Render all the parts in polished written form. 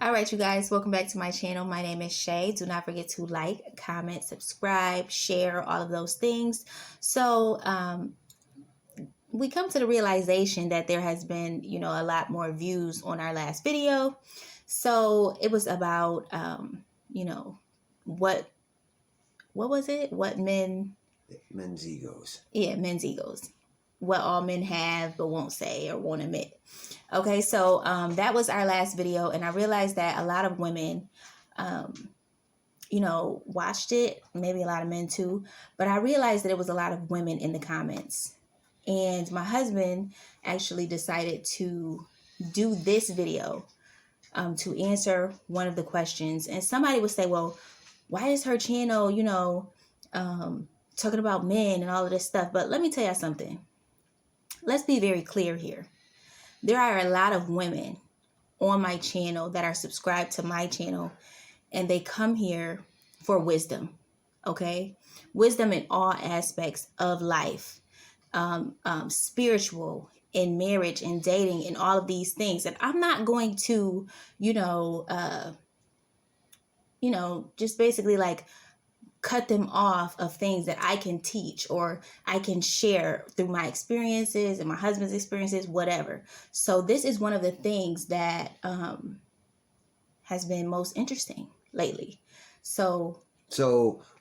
All right, you guys, welcome back to my channel. My name is Shay. Do not forget to like, comment, subscribe, share, all of those things. So we come to the realization that there has been, a lot more views on our last video. So it was about, what was it? What men's egos. Yeah, men's egos. What all men have but won't say or won't admit. Okay, so that was our last video, and I realized that a lot of women, watched it, maybe a lot of men too, but I realized that it was a lot of women in the comments. And my husband actually decided to do this video to answer one of the questions. And somebody would say, well, why is her channel, talking about men and all of this stuff? But let me tell you something. Let's be very clear here. There are a lot of women on my channel that are subscribed to my channel, and they come here for wisdom, okay? Wisdom in all aspects of life, spiritual, in marriage and dating and all of these things. And I'm not going to, just basically like cut them off of things that I can teach or I can share through my experiences and my husband's experiences, whatever. So this is one of the things that has been most interesting lately. So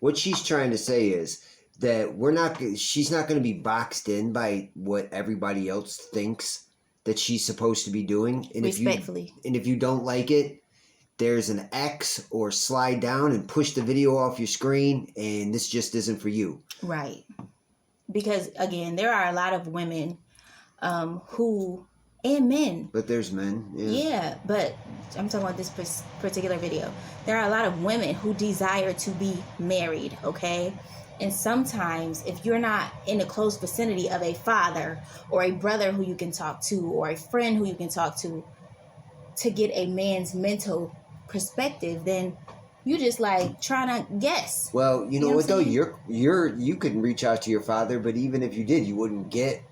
what she's trying to say is that she's not going to be boxed in by what everybody else thinks that she's supposed to be doing. And respectfully. If you don't like it, there's an X or slide down and push the video off your screen, and this just isn't for you. Right. Because, again, there are a lot of women and men. But there's men. Yeah, but I'm talking about this particular video. There are a lot of women who desire to be married, okay? And sometimes if you're not in a close vicinity of a father or a brother who you can talk to or a friend who you can talk to get a man's mental perspective, then you just like trying to guess. Well, you know what though? You can reach out to your father, but even if you did, you wouldn't get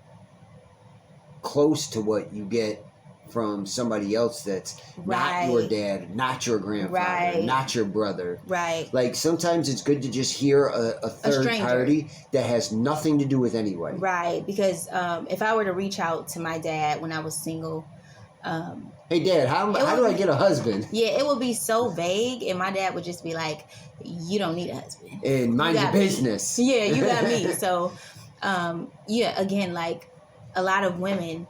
close to what you get from somebody else that's not your dad, not your grandfather, not your brother. Right. Like sometimes it's good to just hear a third party that has nothing to do with anybody. Right. Because if I were to reach out to my dad when I was single, hey Dad, how do I get a husband? Yeah, it would be so vague, and my dad would just be like, you don't need a husband. And mind your business. Yeah, you got me. So, again, like a lot of women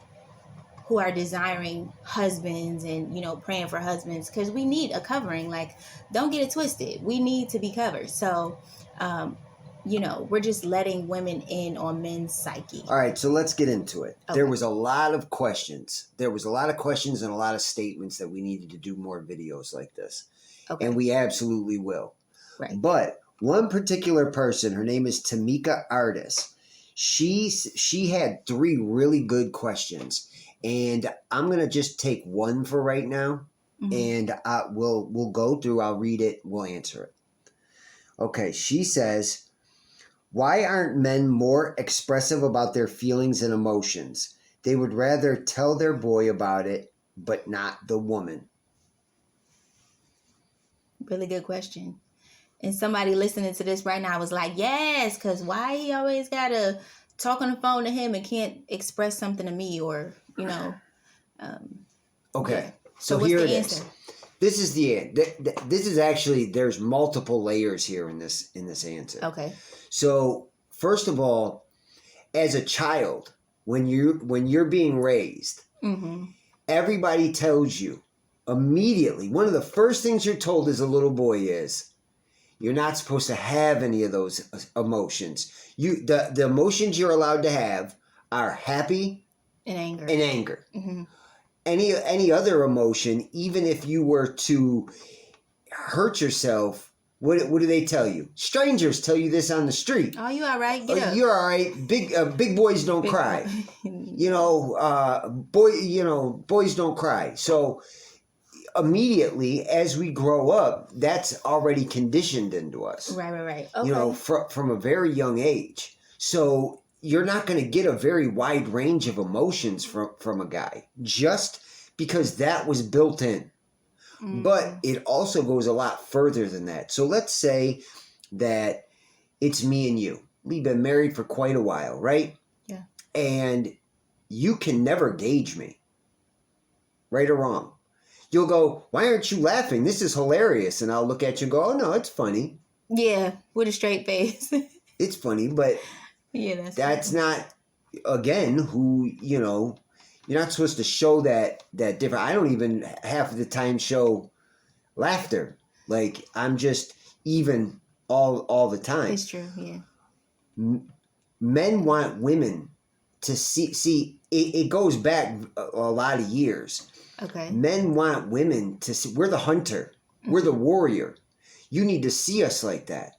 who are desiring husbands and, praying for husbands, because we need a covering. Like, don't get it twisted. We need to be covered. So, we're just letting women in on men's psyche. All right, so let's get into it. Okay. There was a lot of questions. There was a lot of questions and a lot of statements that we needed to do more videos like this. Okay. And we absolutely will. Right. But one particular person, her name is Tamika Artis. She had 3 really good questions. And I'm going to just take one for right now. Mm-hmm. And we'll go through, I'll read it, we'll answer it. Okay, she says, why aren't men more expressive about their feelings and emotions? They would rather tell their boy about it, but not the woman. Really good question. And somebody listening to this right now was like, yes, because why he always got to talk on the phone to him and can't express something to me or, Okay, yeah. so here it is. This is the end. This is actually, there's multiple layers here in this answer. Okay. So first of all, as a child, when you're being raised, mm-hmm. everybody tells you immediately, one of the first things you're told as a little boy is, you're not supposed to have any of those emotions. The emotions you're allowed to have are happy and anger. Mm-hmm. Any other emotion, even if you were to hurt yourself, what do they tell you? Strangers tell you this on the street. Oh, you all right? Get up. You're all right. Big boys don't cry. Boys don't cry. So immediately as we grow up, that's already conditioned into us. Right. Okay. From a very young age. So you're not going to get a very wide range of emotions from a guy just because that was built in. But it also goes a lot further than that. So let's say that it's me and you. We've been married for quite a while, right? Yeah. And you can never gauge me, right or wrong. You'll go, why aren't you laughing? This is hilarious. And I'll look at you and go, oh, no, it's funny. Yeah, with a straight face. It's funny, but yeah, that's not, again, who, you know, you're not supposed to show that different. I don't even half of the time show laughter. Like, I'm just even all the time. It's true, yeah. Men want women to see it goes back a lot of years. Okay. Men want women to see. We're the hunter. We're the warrior. You need to see us like that.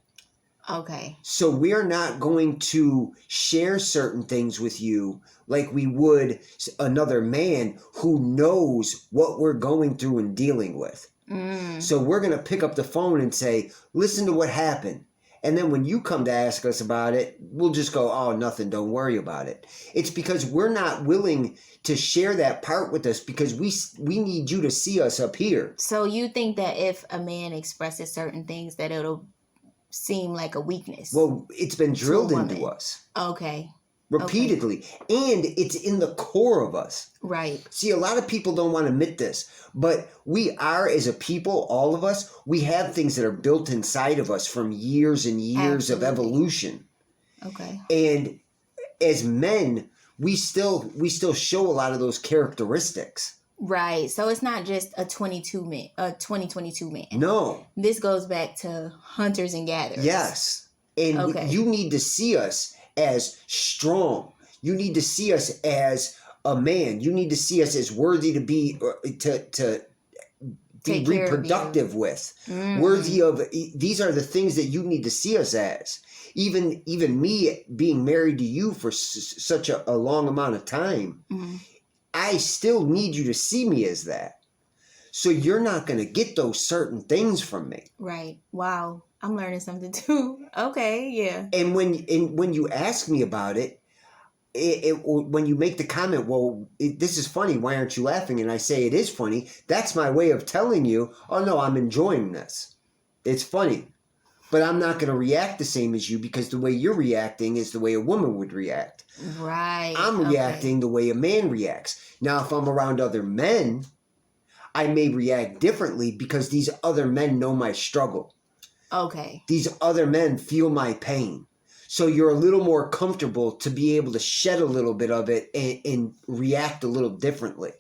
Okay. So we're not going to share certain things with you like we would another man who knows what we're going through and dealing with. So we're going to pick up the phone and say, listen to what happened. And then when you come to ask us about it, we'll just go, oh, nothing, don't worry about it. It's because we're not willing to share that part with us because we need you to see us up here. So you think that if a man expresses certain things that it'll seem like a weakness? Well, it's been drilled into us. Okay. Repeatedly. Okay. And it's in the core of us. Right. See, a lot of people don't want to admit this, but we are, as a people, all of us, we have things that are built inside of us from years and years of evolution. Okay. And as men, we still show a lot of those characteristics. Right. So it's not just a 2022 man. No. This goes back to hunters and gatherers. Yes. And you need to see us as strong. You need to see us as a man. You need to see us as worthy to be reproductive with. Worthy of. These are the things that you need to see us as. Even me being married to you for such a long amount of time, I still need you to see me as that. So you're not going to get those certain things from me. Right. Wow. I'm learning something too. Okay, yeah. And when you ask me about it, when you make the comment, well, this is funny, why aren't you laughing? And I say it is funny, that's my way of telling you, oh no, I'm enjoying this. It's funny. But I'm not going to react the same as you because the way you're reacting is the way a woman would react. Right. I'm reacting the way a man reacts. Now, if I'm around other men, I may react differently because these other men know my struggle. Okay. These other men feel my pain. So you're a little more comfortable to be able to shed a little bit of it and react a little differently.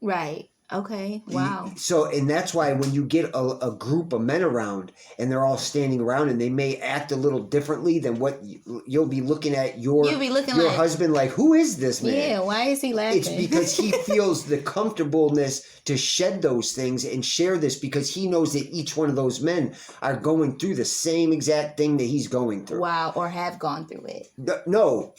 Right. Okay. Wow. So, and that's why when you get a group of men around and they're all standing around and they may act a little differently than what you'll be looking at your husband like, who is this man? Yeah, why is he laughing? It's because he feels the comfortableness to shed those things and share this because he knows that each one of those men are going through the same exact thing that he's going through. Wow, or have gone through it. No.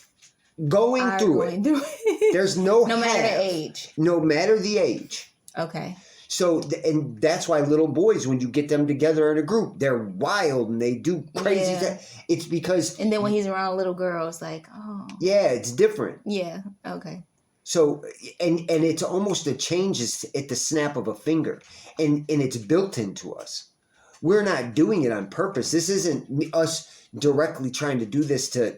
Going through it. There's no matter the age. No matter the age. Okay. So, and that's why little boys, when you get them together in a group, they're wild and they do crazy things. It's because... And then when he's around a little girl, it's like, oh. Yeah, it's different. Yeah, okay. So, and it's almost a change at the snap of a finger. And it's built into us. We're not doing it on purpose. This isn't us directly trying to do this to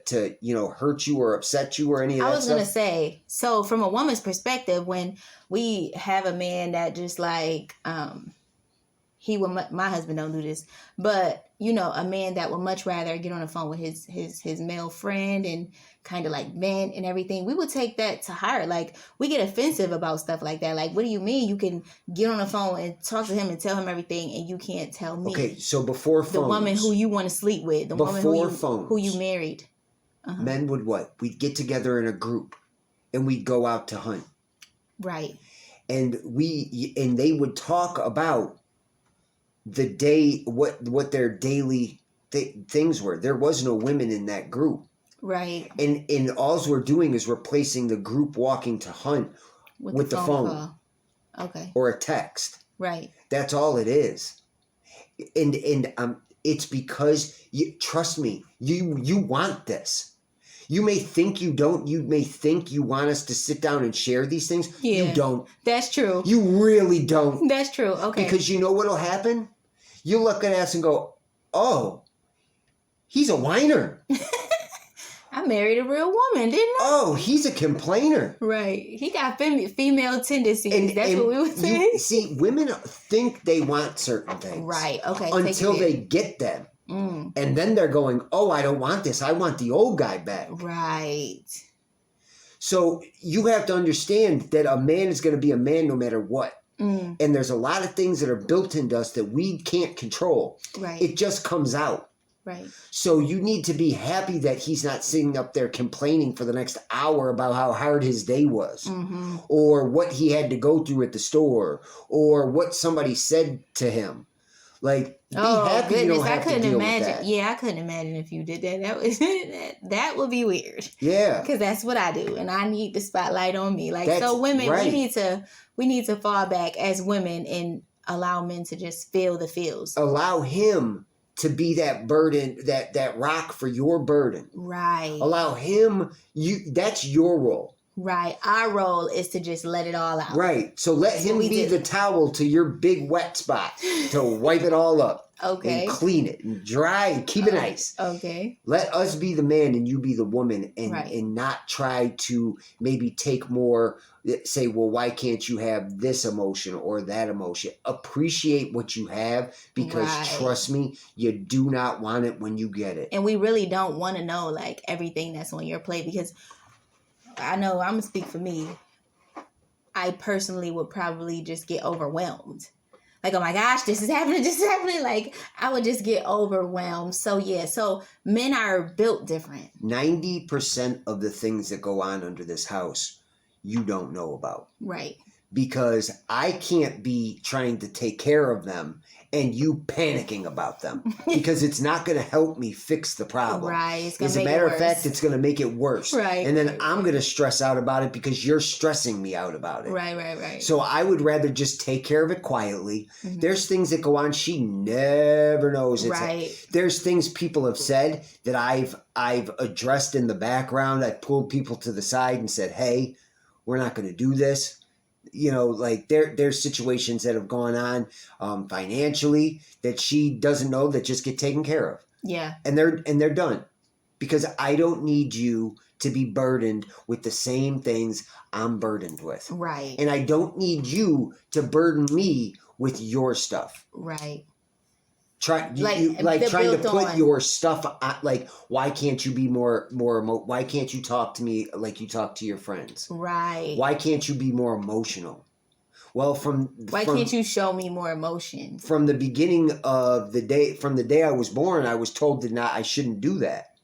hurt you or upset you or any of that stuff. I was going to say, so from a woman's perspective, when we have a man that just like, my husband don't do this, but a man that would much rather get on the phone with his male friend and kind of like vent and everything, we would take that to heart. Like, we get offensive about stuff like that. Like, what do you mean you can get on the phone and talk to him and tell him everything and you can't tell me? Okay, so before phones. The woman who you want to sleep with. The woman who you married. Uh-huh. Men would what? We'd get together in a group and we'd go out to hunt. Right. And they would talk about the day, what their daily things were. There was no women in that group. Right. And all we're doing is replacing the group walking to hunt with the phone. Call. Okay. Or a text. Right. That's all it is. And it's because trust me, you want this. You may think you don't. You may think you want us to sit down and share these things. Yeah. You don't. That's true. You really don't. That's true. Okay. Because you know what'll happen? You look at us and go, oh, he's a whiner. I married a real woman, didn't I? Oh, he's a complainer. Right. He got female tendencies. That's what we were saying. See, women think they want certain things. Right. Okay. Until they get them. Mm. And then they're going, oh, I don't want this. I want the old guy back. Right. So you have to understand that a man is going to be a man no matter what. Mm. And there's a lot of things that are built into us that we can't control. Right. It just comes out. Right. So you need to be happy that he's not sitting up there complaining for the next hour about how hard his day was, Mm-hmm. or what he had to go through at the store, or what somebody said to him. Like, be happy you don't have to deal with that. Yeah, I couldn't imagine if you did that. That was that would be weird. Yeah, because that's what I do, and I need the spotlight on me. Like, that's so women, right. we need to fall back as women and allow men to just feel the feels. Allow him to be that burden, that rock for your burden. Right. Allow him, that's your role. Right. Our role is to just let it all out. Right. So let him be the towel to your big wet spot to wipe it all up. Okay. And clean it and dry and keep it nice. Okay. Let us be the man and you be the woman, and, right. and not try to maybe take more, say, well, why can't you have this emotion or that emotion? Appreciate what you have, because right. trust me, you do not want it when you get it. And we really don't want to know like everything that's on your plate, because I know I'm going to speak for me. I personally would probably just get overwhelmed. Like, oh my gosh, this is happening. Like, I would just get overwhelmed. So, yeah. So, men are built different. 90% of the things that go on under this house, you don't know about. Right. Because I can't be trying to take care of them and you panicking about them, because it's not going to help me fix the problem. Right. As a matter of fact, it's going to make it worse. Right. And then I'm going to stress out about it because you're stressing me out about it. Right. So I would rather just take care of it quietly. Mm-hmm. There's things that go on she never knows. Right. There's things people have said that I've addressed in the background. I pulled people to the side and said, hey, we're not going to do this. You know, like there's situations that have gone on financially that she doesn't know that just get taken care of. Yeah. And they're done, because I don't need you to be burdened with the same things I'm burdened with. Right. And I don't need you to burden me with your stuff. Right. Trying to put your stuff on, like, why can't you be more why can't you talk to me like you talk to your friends? Right. Why can't you be more emotional? Well, why can't you show me more emotions? From the beginning of the day, from the day I was born, I was told that I shouldn't do that.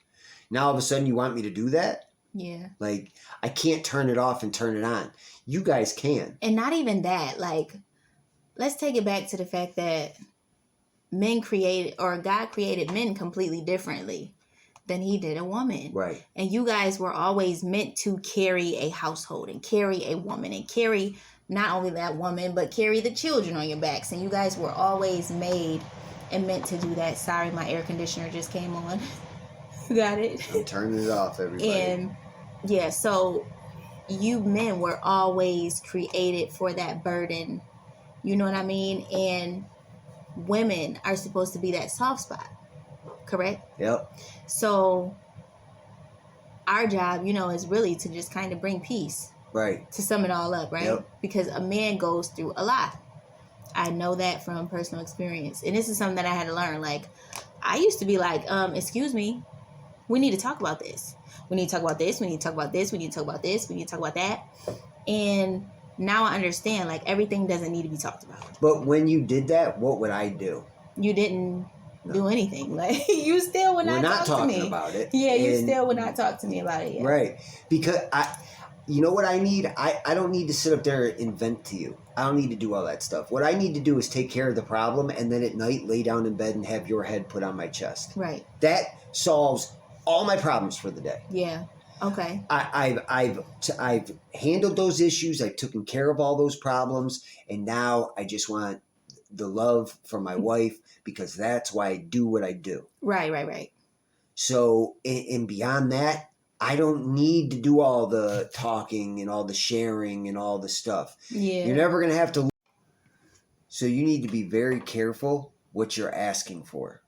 Now all of a sudden you want me to do that? Yeah. Like, I can't turn it off and turn it on. You guys can. And not even that. Like, let's take it back to the fact that God created men completely differently than he did a woman. Right. And you guys were always meant to carry a household and carry a woman and carry not only that woman, but carry the children on your backs. And you guys were always made and meant to do that. Sorry, my air conditioner just came on. Got it? I'm turning it off, everybody. And yeah, so you men were always created for that burden. You know what I mean? And women are supposed to be that soft spot, correct? Yep. So our job, is really to just kind of bring peace. Right. To sum it all up, right? Yep. Because a man goes through a lot. I know that from personal experience. And this is something that I had to learn. Like, I used to be like, excuse me, we need to talk about this. We need to talk about this. We need to talk about this. We need to talk about this. We need to talk about that. And now I understand, like, everything doesn't need to be talked about. But when you did that, what would I do? You didn't do anything. Like, you still would not talk to me. We're not talking about it. Yeah, you still would not talk to me about it. Yeah. Right. Because you know what I need? I don't need to sit up there and vent to you. I don't need to do all that stuff. What I need to do is take care of the problem, and then at night lay down in bed and have your head put on my chest. Right. That solves all my problems for the day. Yeah. Okay. I've handled those issues. I've taken care of all those problems, and now I just want the love from my wife, because that's why I do what I do. Right. So, and beyond that, I don't need to do all the talking and all the sharing and all the stuff. Yeah. You're never going to have to. So you need to be very careful what you're asking for,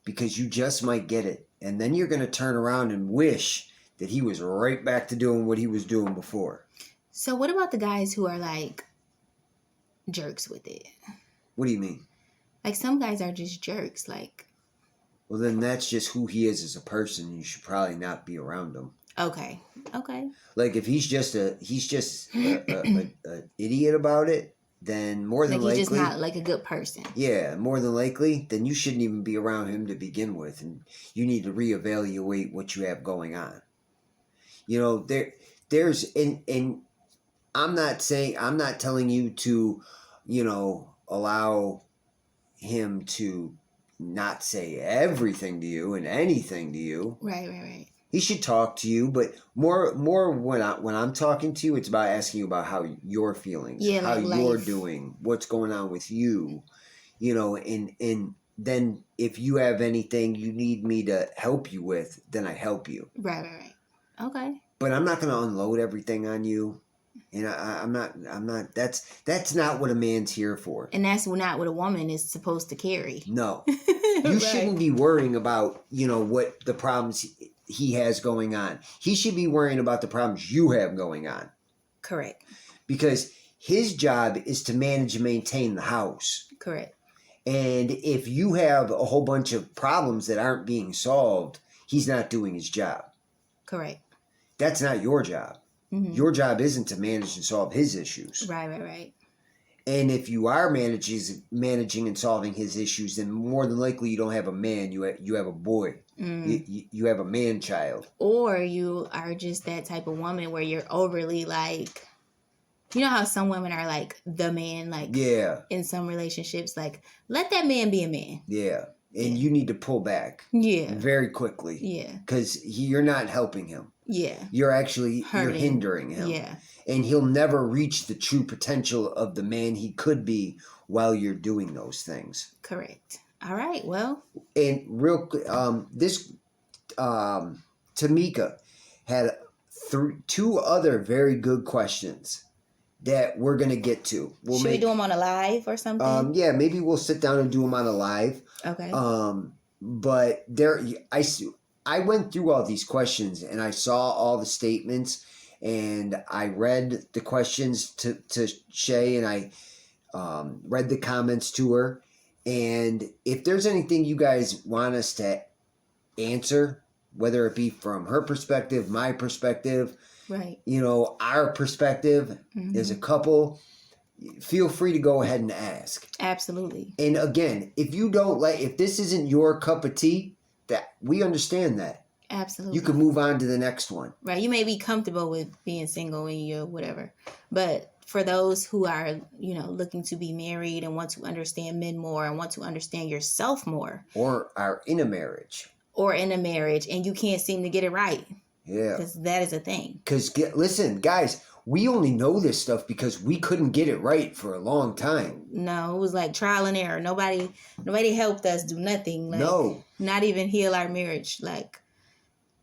because you just might get it. And then you're going to turn around and wish that he was right back to doing what he was doing before. So what about the guys who are like jerks with it? What do you mean? Like some guys are just jerks. Like, well, then that's just who he is as a person. You should probably not be around him. Okay. Like if he's just a idiot about it, then more than likely, he's just not like a good person. Yeah, more than likely, then you shouldn't even be around him to begin with, and you need to reevaluate what you have going on. There's and I'm not telling you to, allow him to not say everything to you and anything to you. Right. He should talk to you, but more when I'm talking to you, it's about asking you about how you're feeling, how you're doing, what's going on with you, and then if you have anything you need me to help you with, then I help you. Right. Okay. But I'm not going to unload everything on you. And I'm not, that's not what a man's here for. And that's not what a woman is supposed to carry. No. You shouldn't be worrying about, what the problems he has going on. He should be worrying about the problems you have going on. Correct. Because his job is to manage and maintain the house. Correct. And if you have a whole bunch of problems that aren't being solved, he's not doing his job. Correct. That's not your job. Mm-hmm. Your job isn't to manage and solve his issues. Right. And if you are managing and solving his issues, then more than likely you don't have a man. You have a boy. You have a man child. Or you are just that type of woman where you're overly like, you know how some women are like the man, like in some relationships, like let that man be a man. Yeah. And you need to pull back. Yeah. Very quickly. Yeah. Because you're not helping him. Yeah. You're hindering him. Yeah. And he'll never reach the true potential of the man he could be while you're doing those things. Correct. All right. Well. And real quick, Tamika had two other very good questions that we're going to get to. Should we do them on a live or something? Yeah, maybe we'll sit down and do them on a live. Okay. But I went through all these questions and I saw all the statements and I read the questions to Shay and I read the comments to her. And if there's anything you guys want us to answer, whether it be from her perspective, my perspective, right, our perspective as a couple, feel free to go ahead and ask. Absolutely. And again, if this isn't your cup of tea, that we understand that. Absolutely. You can move on to the next one. Right. You may be comfortable with being single and you're whatever. But for those who are, looking to be married and want to understand men more and want to understand yourself more. Or are in a marriage. And you can't seem to get it right. Yeah. Because that is a thing. Because, listen, guys, we only know this stuff because we couldn't get it right for a long time. No, it was like trial and error. Nobody helped us do nothing. Like, no. Not even heal our marriage. Like,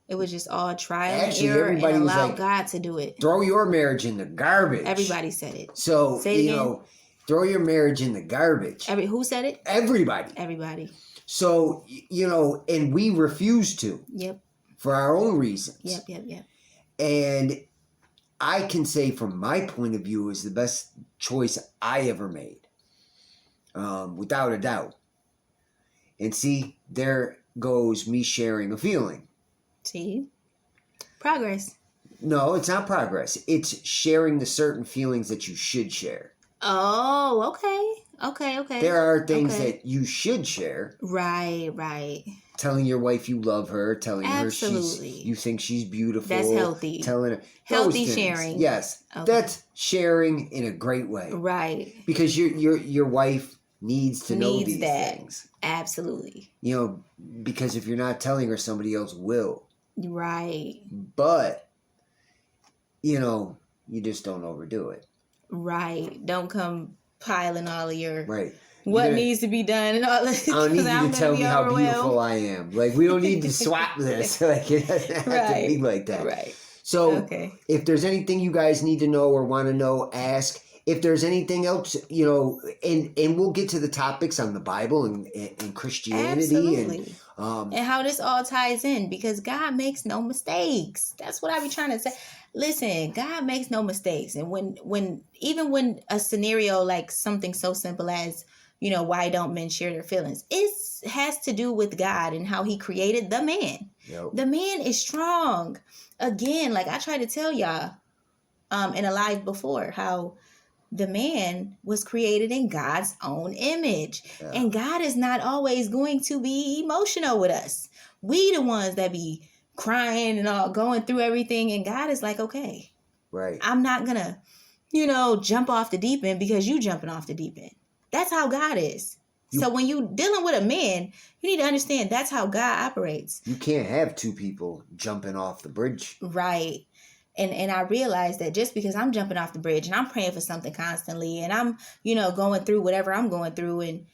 it was just all trial and error and allow God to do it. Throw your marriage in the garbage. Everybody said it. So, throw your marriage in the garbage. Who said it? Everybody. So, and we refuse to. Yep. For our own reasons. Yep. And I can say from my point of view, it was the best choice I ever made. Without a doubt. And see, there goes me sharing a feeling. See? Progress. No, it's not progress. It's sharing the certain feelings that you should share. Oh, okay. There are things that you should share. Right. Telling your wife you love her, telling Absolutely. her you think she's beautiful. That's healthy. Telling her healthy sharing. Yes, that's sharing in a great way. Right. Because your wife needs to know these things. Absolutely. Because if you're not telling her, somebody else will. Right. But you just don't overdo it. Right. Don't come piling all of your right. what needs to be done and all this. I don't need you I'm to tell gonna me be how overwhelmed. beautiful I am. Like, we don't need to swap this. Like, it doesn't have to be like that. Right. So, Okay. if there's anything you guys need to know or want to know, ask. If there's anything else, you know, and we'll get to the topics on the Bible and Christianity Absolutely. And how this all ties in, because God makes no mistakes. That's what I be trying to say. Listen, God makes no mistakes. And when a scenario like something so simple as, you know, why don't men share their feelings? It has to do with God and how he created the man. Yep. The man is strong. Again, like I tried to tell y'all in a live before, how the man was created in God's own image. Yeah. And God is not always going to be emotional with us. We the ones that be crying and all going through everything. And God is like, okay, Right. I'm not going to, you know, jump off the deep end because you jumping off the deep end. That's how God is. So when you dealing with a man, you need to understand that's how God operates. You can't have two people jumping off the bridge. Right. And I realized that just because I'm jumping off the bridge and I'm praying for something constantly and I'm, you know, going through whatever I'm going through, and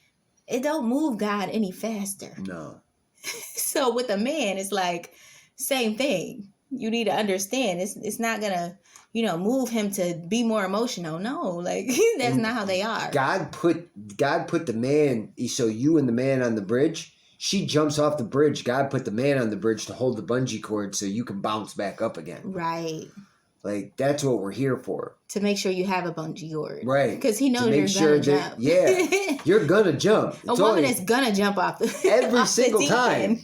it don't move God any faster. No. So with a man, it's like same thing. You need to understand it's not gonna, you know, move him to be more emotional. No, like that's not how they are. God put the man, so you and the man on the bridge. She jumps off the bridge. God put the man on the bridge to hold the bungee cord so you can bounce back up again. Right. Like, that's what we're here for. To make sure you have a bungee cord. Right. Because he knows you're gonna jump. Yeah. You're gonna jump. A woman is gonna jump off every off single time.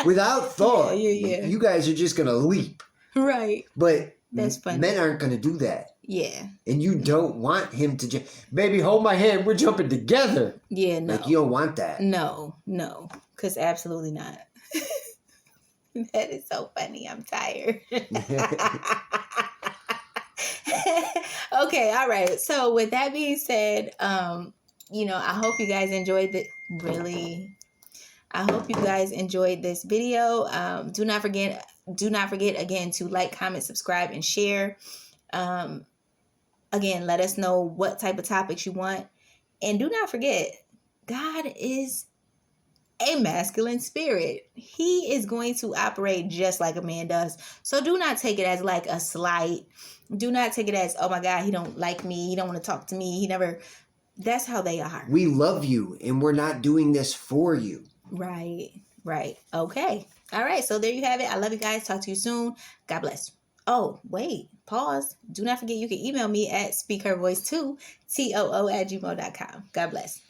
Without thought. Yeah. You guys are just gonna leap. Right. But that's funny. Men aren't gonna do that. Yeah. And you don't want him to jump. Baby, hold my hand. We're jumping together. Yeah, no. Like, you don't want that. No. Because absolutely not. That is so funny. I'm tired. Okay, all right. So with that being said, you know, I hope you guys enjoyed I hope you guys enjoyed this video. Do not forget again to like, comment, subscribe, and share. Again, let us know what type of topics you want. And do not forget, God is a masculine spirit. He is going to operate just like a man does. So do not take it as like a slight. Do not take it as, oh my God, he don't like me. He don't want to talk to me. He never. That's how they are. We love you and we're not doing this for you. Right. Okay. All right. So there you have it. I love you guys. Talk to you soon. God bless. Oh, wait. Pause. Do not forget you can email me at speakhervoice2, TOO@gmail.com. God bless.